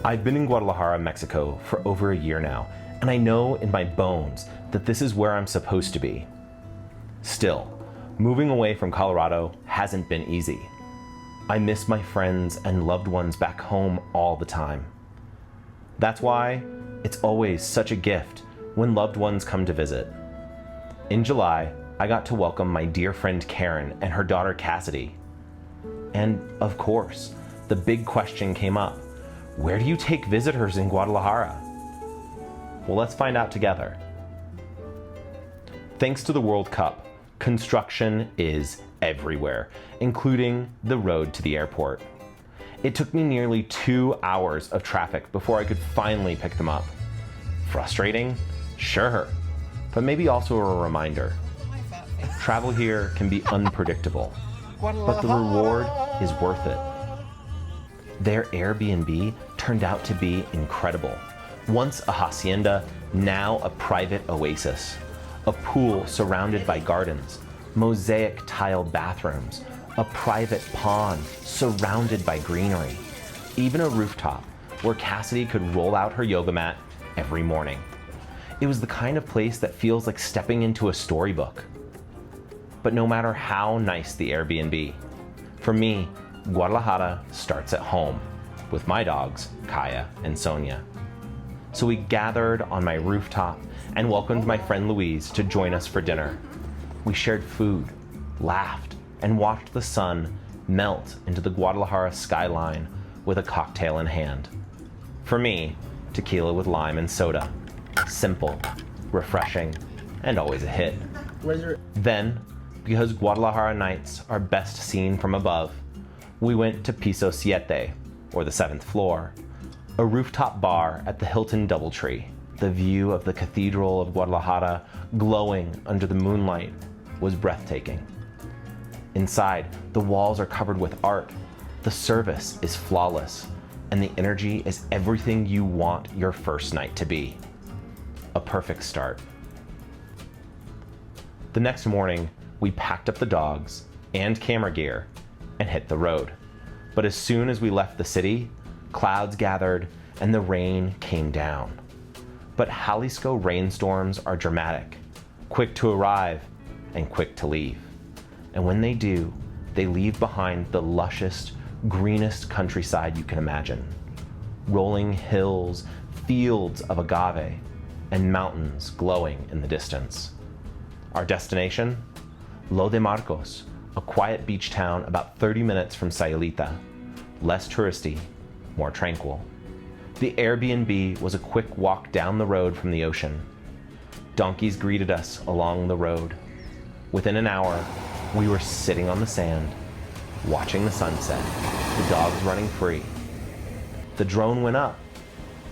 I've been in Guadalajara, Mexico for over a year now, and I know in my bones that this is where I'm supposed to be. Still, moving away from Colorado hasn't been easy. I miss my friends and loved ones back home all the time. That's why it's always such a gift when loved ones come to visit. In July, I got to welcome my dear friend Karen and her daughter Cassidy. And of course, the big question came up: where do you take visitors in Guadalajara? Well, let's find out together. Thanks to the World Cup, construction is everywhere, including the road to the airport. It took me nearly 2 hours of traffic before I could finally pick them up. Frustrating? Sure, but maybe also a reminder. Travel here can be unpredictable, but the reward is worth it. Their Airbnb turned out to be incredible. Once a hacienda, now a private oasis. A pool surrounded by gardens, mosaic tiled bathrooms, a private pond surrounded by greenery, even a rooftop where Cassidy could roll out her yoga mat every morning. It was the kind of place that feels like stepping into a storybook. But no matter how nice the Airbnb, for me, Guadalajara starts at home with my dogs, Kaya and Sonia. So we gathered on my rooftop and welcomed my friend Louise to join us for dinner. We shared food, laughed, and watched the sun melt into the Guadalajara skyline with a cocktail in hand. For me, tequila with lime and soda. Simple, refreshing, and always a hit. Then, because Guadalajara nights are best seen from above, we went to Piso Siete, or the 7th floor, a rooftop bar at the Hilton Doubletree. The view of the Cathedral of Guadalajara glowing under the moonlight was breathtaking. Inside, the walls are covered with art, the service is flawless, and the energy is everything you want your first night to be. A perfect start. The next morning, we packed up the dogs and camera gear and hit the road. But as soon as we left the city, clouds gathered and the rain came down. But Jalisco rainstorms are dramatic, quick to arrive and quick to leave. And when they do, they leave behind the lushest, greenest countryside you can imagine. Rolling hills, fields of agave, and mountains glowing in the distance. Our destination? Lo de Marcos, a quiet beach town about 30 minutes from Sayulita. Less touristy, more tranquil. The Airbnb was a quick walk down the road from the ocean. Donkeys greeted us along the road. Within an hour, we were sitting on the sand, watching the sunset, the dogs running free. The drone went up,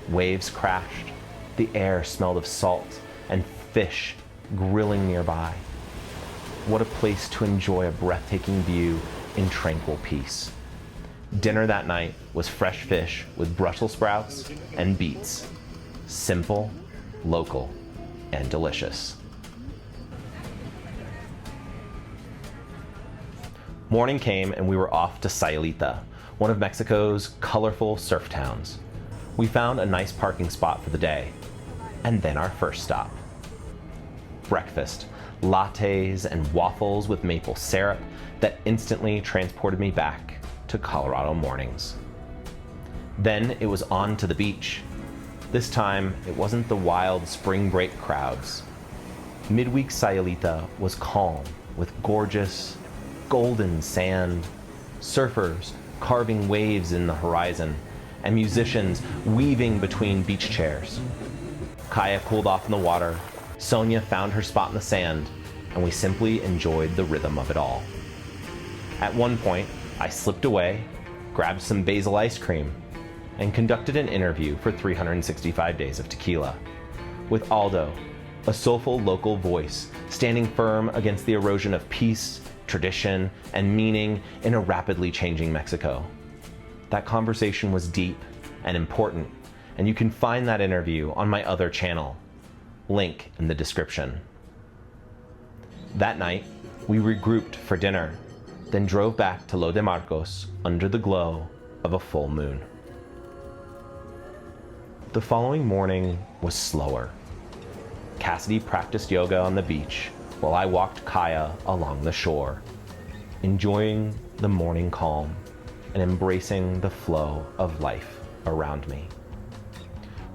waves crashed, the air smelled of salt and fish grilling nearby. What a place to enjoy a breathtaking view in tranquil peace. Dinner that night was fresh fish with Brussels sprouts and beets. Simple, local, and delicious. Morning came and we were off to Sayulita, one of Mexico's colorful surf towns. We found a nice parking spot for the day, and then our first stop. Breakfast, lattes and waffles with maple syrup that instantly transported me back to Colorado mornings. Then it was on to the beach. This time, it wasn't the wild spring break crowds. Midweek Sayulita was calm with gorgeous, golden sand, surfers carving waves in the horizon, and musicians weaving between beach chairs. Kaya cooled off in the water, Sonia found her spot in the sand, and we simply enjoyed the rhythm of it all. At one point, I slipped away, grabbed some basil ice cream, and conducted an interview for 365 Days of Tequila with Aldo, a soulful local voice standing firm against the erosion of peace, tradition, and meaning in a rapidly changing Mexico. That conversation was deep and important, and you can find that interview on my other channel. Link in the description. That night, we regrouped for dinner, then drove back to Lo de Marcos under the glow of a full moon. The following morning was slower. Cassidy practiced yoga on the beach while I walked Kaya along the shore, enjoying the morning calm and embracing the flow of life around me.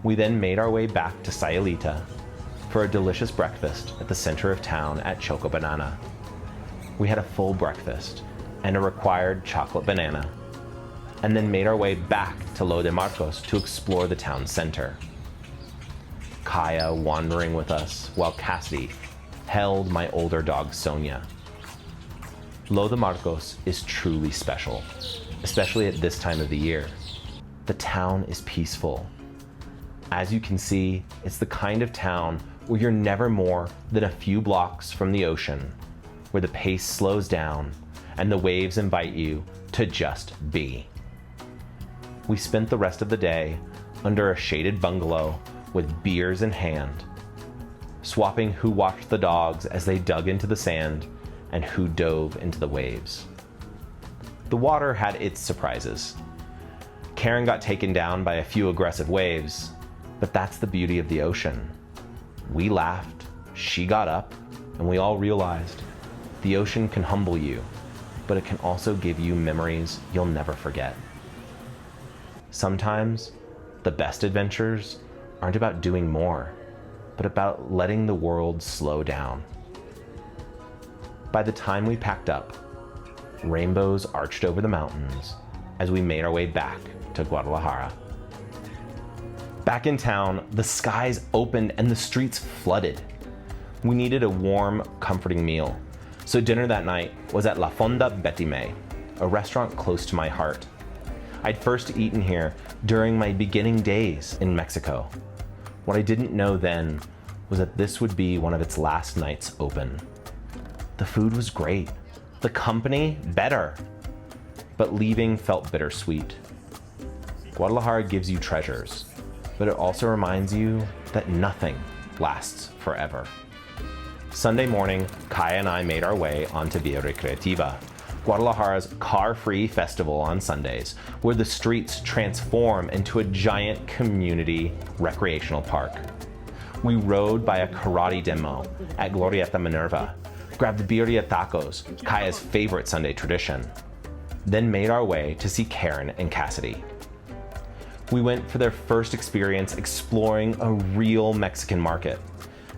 We then made our way back to Sayulita for a delicious breakfast at the center of town at Choco Banana. We had a full breakfast and a required chocolate banana, and then made our way back to Lo de Marcos to explore the town center. Kaya wandering with us while Cassidy held my older dog Sonia. Lo de Marcos is truly special, especially at this time of the year. The town is peaceful. As you can see, it's the kind of town where you're never more than a few blocks from the ocean, where the pace slows down and the waves invite you to just be. We spent the rest of the day under a shaded bungalow with beers in hand, swapping who watched the dogs as they dug into the sand and who dove into the waves. The water had its surprises. Karen got taken down by a few aggressive waves, but that's the beauty of the ocean. We laughed, she got up, and we all realized the ocean can humble you, but it can also give you memories you'll never forget. Sometimes, the best adventures aren't about doing more, but about letting the world slow down. By the time we packed up, rainbows arched over the mountains as we made our way back to Guadalajara. Back in town, the skies opened and the streets flooded. We needed a warm, comforting meal, so dinner that night was at La Fonda Betty May, a restaurant close to my heart. I'd first eaten here during my beginning days in Mexico. What I didn't know then was that this would be one of its last nights open. The food was great, the company better, but leaving felt bittersweet. Guadalajara gives you treasures, but it also reminds you that nothing lasts forever. Sunday morning, Kaya and I made our way onto Via Recreativa, Guadalajara's car-free festival on Sundays, where the streets transform into a giant community recreational park. We rode by a karate demo at Glorieta Minerva, grabbed birria tacos, Kaya's favorite Sunday tradition, then made our way to see Karen and Cassidy. We went for their first experience exploring a real Mexican market.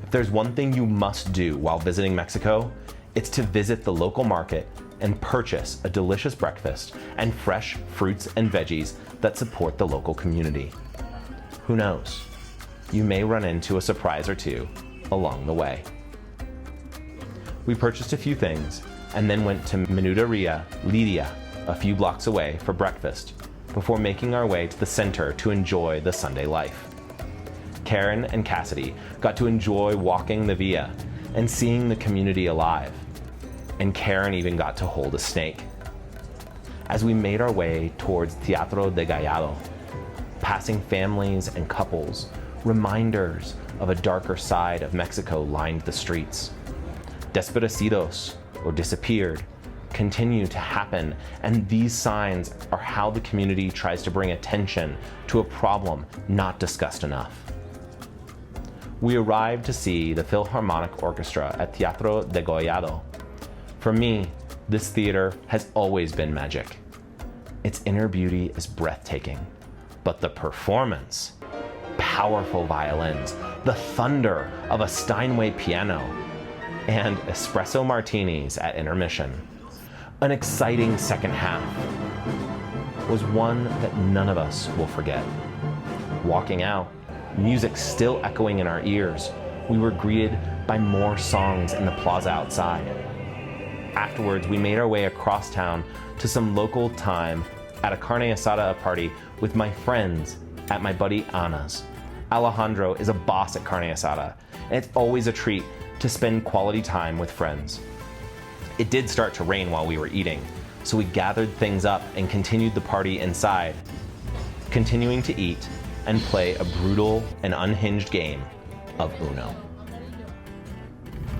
If there's one thing you must do while visiting Mexico, it's to visit the local market and purchase a delicious breakfast and fresh fruits and veggies that support the local community. Who knows? You may run into a surprise or two along the way. We purchased a few things and then went to Menuderia Lidia, a few blocks away, for breakfast, before making our way to the center to enjoy the Sunday life. Karen and Cassidy got to enjoy walking the via and seeing the community alive, and Karen even got to hold a snake. As we made our way towards Teatro Degollado, passing families and couples, reminders of a darker side of Mexico lined the streets. Desaparecidos, or disappeared, continue to happen, and these signs are how the community tries to bring attention to a problem not discussed enough. We arrived to see the Philharmonic Orchestra at Teatro Degollado. For me, this theater has always been magic. Its inner beauty is breathtaking, but the performance, powerful violins, the thunder of a Steinway piano, and espresso martinis at intermission, an exciting second half, was one that none of us will forget. Walking out, music still echoing in our ears, we were greeted by more songs in the plaza outside. Afterwards, we made our way across town to some local time at a carne asada party with my friends at my buddy Anna's. Alejandro is a boss at carne asada, and it's always a treat to spend quality time with friends. It did start to rain while we were eating, so we gathered things up and continued the party inside, continuing to eat and play a brutal and unhinged game of Uno.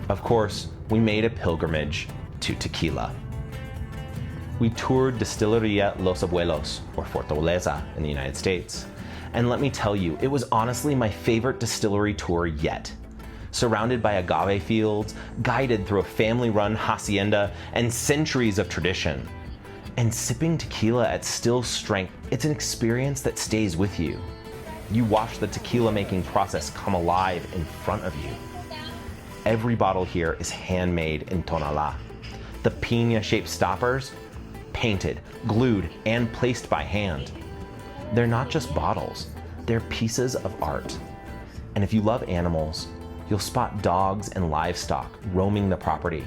Of course, we made a pilgrimage to Tequila. We toured Destilería Los Abuelos, or Fortaleza in the United States, And let me tell you, it was honestly my favorite distillery tour yet. Surrounded by agave fields, guided through a family-run hacienda, and centuries of tradition. And sipping tequila at still strength, it's an experience that stays with you. You watch the tequila making process come alive in front of you. Every bottle here is handmade in Tonalá. The piña-shaped stoppers, painted, glued, and placed by hand. They're not just bottles, they're pieces of art. And if you love animals, you'll spot dogs and livestock roaming the property,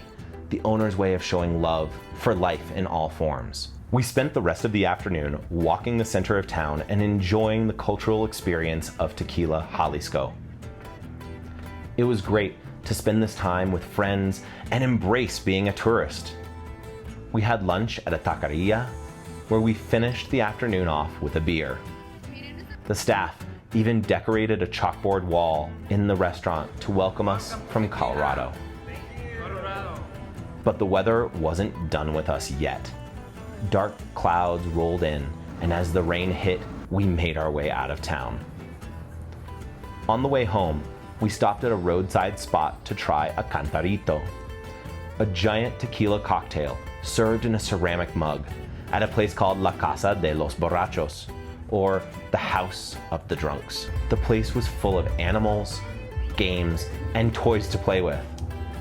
the owner's way of showing love for life in all forms. We spent the rest of the afternoon walking the center of town and enjoying the cultural experience of Tequila, Jalisco. It was great to spend this time with friends and embrace being a tourist. We had lunch at a taqueria, where we finished the afternoon off with a beer. The staff even decorated a chalkboard wall in the restaurant to welcome us from Colorado. But the weather wasn't done with us yet. Dark clouds rolled in, and as the rain hit, we made our way out of town. On the way home, we stopped at a roadside spot to try a cantarito, a giant tequila cocktail served in a ceramic mug at a place called La Casa de los Borrachos, or the House of the Drunks. The place was full of animals, games, and toys to play with.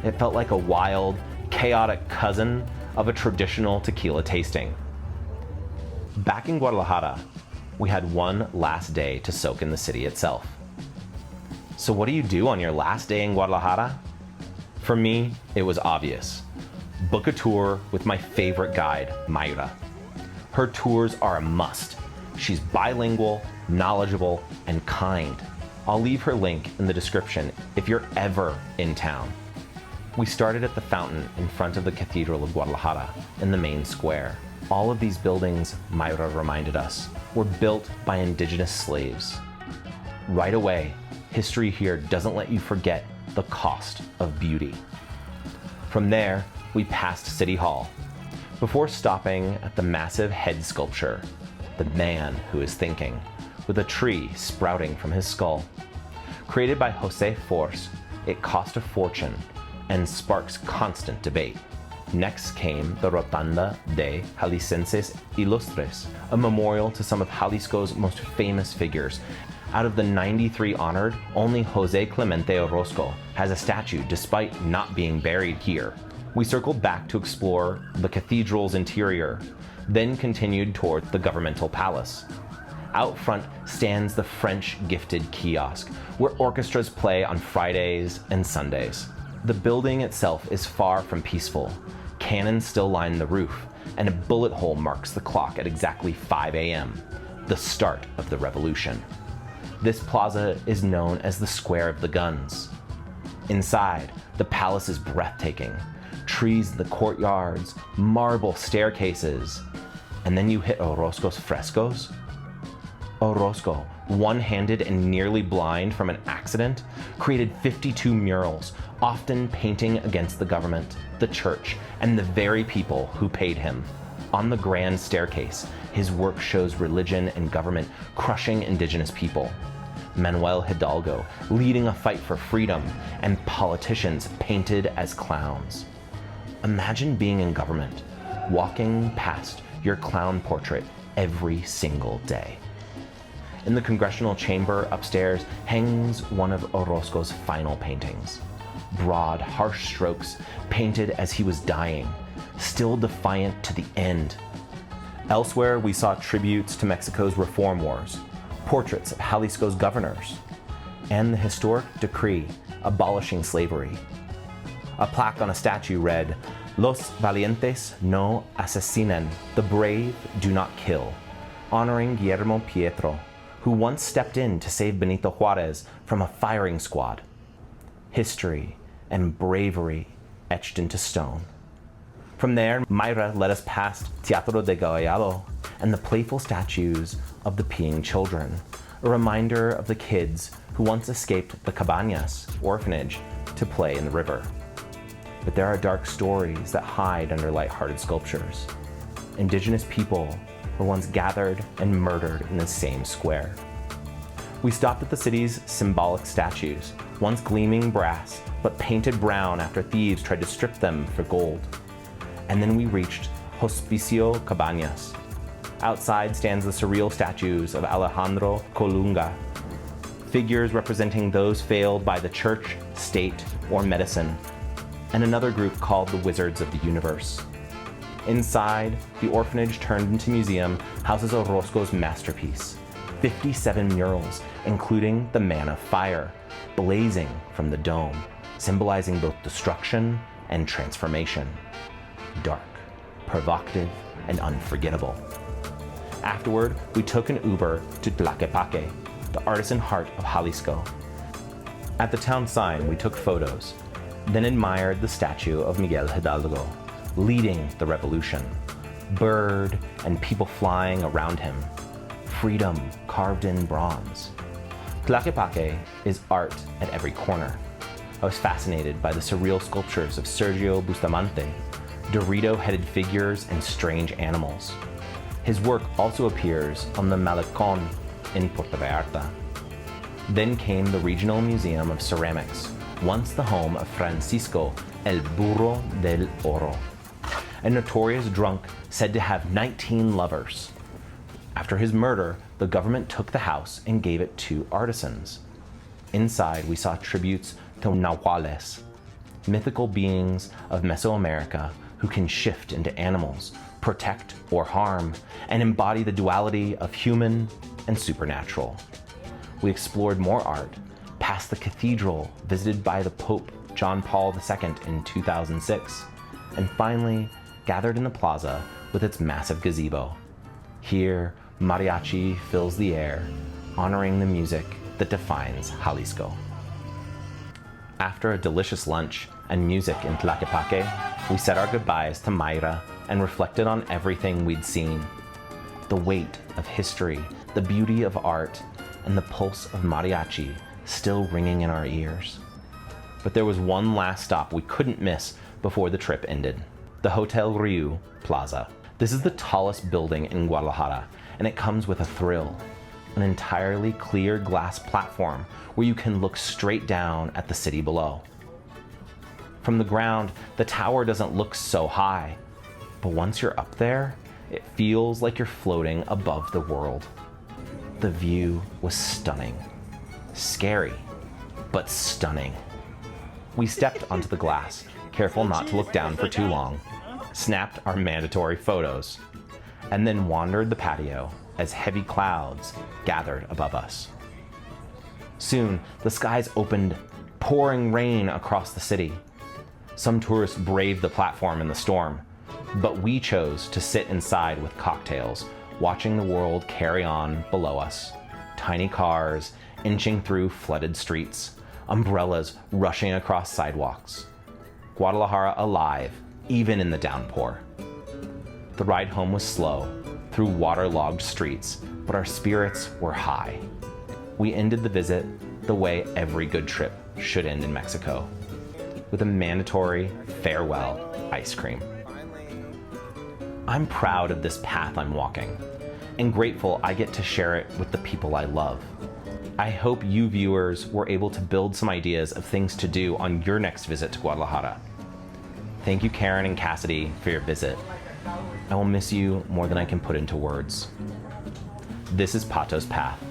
It felt like a wild, chaotic cousin of a traditional tequila tasting. Back in Guadalajara, we had one last day to soak in the city itself. So what do you do on your last day in Guadalajara? For me, it was obvious. Book a tour with my favorite guide, Mayra. Her tours are a must. She's bilingual, knowledgeable, and kind. I'll leave her link in the description if you're ever in town. We started at the fountain in front of the Cathedral of Guadalajara in the main square. All of these buildings, Mayra reminded us, were built by indigenous slaves. Right away, history here doesn't let you forget the cost of beauty. From there, we passed City Hall, before stopping at the massive head sculpture, the man who is thinking, with a tree sprouting from his skull. Created by Jose Force, it cost a fortune and sparks constant debate. Next came the Rotunda de Jaliscenses Ilustres, a memorial to some of Jalisco's most famous figures. Out of the 93 honored, only Jose Clemente Orozco has a statue despite not being buried here. We circled back to explore the cathedral's interior, then continued toward the governmental palace. Out front stands the French gifted kiosk, where orchestras play on Fridays and Sundays. The building itself is far from peaceful. Cannons still line the roof, and a bullet hole marks the clock at exactly 5 a.m., the start of the revolution. This plaza is known as the Square of the Guns. Inside, the palace is breathtaking. Trees in the courtyards, marble staircases, and then you hit Orozco's frescoes. Orozco, one-handed and nearly blind from an accident, created 52 murals, often painting against the government, the church, and the very people who paid him. On the grand staircase, his work shows religion and government crushing indigenous people. Manuel Hidalgo leading a fight for freedom, and politicians painted as clowns. Imagine being in government, walking past your clown portrait every single day. In the congressional chamber upstairs hangs one of Orozco's final paintings. Broad, harsh strokes painted as he was dying, still defiant to the end. Elsewhere, we saw tributes to Mexico's reform wars, portraits of Jalisco's governors, and the historic decree abolishing slavery. A plaque on a statue read, "Los valientes no asesinan," the brave do not kill, honoring Guillermo Pietro, who once stepped in to save Benito Juarez from a firing squad. History and bravery etched into stone. From there, Mayra led us past Teatro Degollado and the playful statues of the peeing children, a reminder of the kids who once escaped the Cabañas orphanage to play in the river. But there are dark stories that hide under lighthearted sculptures. Indigenous people were once gathered and murdered in the same square. We stopped at the city's symbolic statues, once gleaming brass, but painted brown after thieves tried to strip them for gold. And then we reached Hospicio Cabañas. Outside stands the surreal statues of Alejandro Colunga, figures representing those failed by the church, state, or medicine, and another group called the Wizards of the Universe. Inside, the orphanage turned into museum houses Orozco's masterpiece, 57 murals, including the Man of Fire, blazing from the dome, symbolizing both destruction and transformation. Dark, provocative, and unforgettable. Afterward, we took an Uber to Tlaquepaque, the artisan heart of Jalisco. At the town sign, we took photos, then admired the statue of Miguel Hidalgo, leading the revolution. Bird and people flying around him. Freedom carved in bronze. Tlaquepaque is art at every corner. I was fascinated by the surreal sculptures of Sergio Bustamante, Dorito-headed figures and strange animals. His work also appears on the Malecón in Puerto Vallarta. Then came the Regional Museum of Ceramics, once the home of Francisco El Burro del Oro, a notorious drunk said to have 19 lovers. After his murder, the government took the house and gave it to artisans. Inside, we saw tributes to nahuales, mythical beings of Mesoamerica who can shift into animals, protect or harm, and embody the duality of human and supernatural. We explored more art, past the cathedral visited by the Pope John Paul II in 2006, and finally gathered in the plaza with its massive gazebo. Here, mariachi fills the air, honoring the music that defines Jalisco. After a delicious lunch and music in Tlaquepaque, we said our goodbyes to Mayra and reflected on everything we'd seen. The weight of history, the beauty of art, and the pulse of mariachi still ringing in our ears. But there was one last stop we couldn't miss before the trip ended: the Hotel Riu Plaza. This is the tallest building in Guadalajara, and it comes with a thrill: an entirely clear glass platform where you can look straight down at the city below. From the ground, the tower doesn't look so high, but once you're up there, it feels like you're floating above the world. The view was stunning. Scary, but stunning. We stepped onto the glass, careful not to look down for too long, snapped our mandatory photos, and then wandered the patio as heavy clouds gathered above us. Soon, the skies opened, pouring rain across the city. Some tourists braved the platform in the storm, but we chose to sit inside with cocktails, watching the world carry on below us. Tiny cars inching through flooded streets, umbrellas rushing across sidewalks. Guadalajara alive, even in the downpour. The ride home was slow, through waterlogged streets, but our spirits were high. We ended the visit the way every good trip should end in Mexico, with a mandatory farewell ice cream. I'm proud of this path I'm walking, and grateful I get to share it with the people I love. I hope you viewers were able to build some ideas of things to do on your next visit to Guadalajara. Thank you, Karen and Cassidy, for your visit. I will miss you more than I can put into words. This is Pato's Path.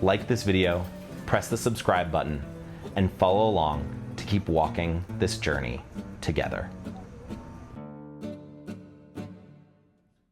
Like this video, press the subscribe button, and follow along to keep walking this journey together.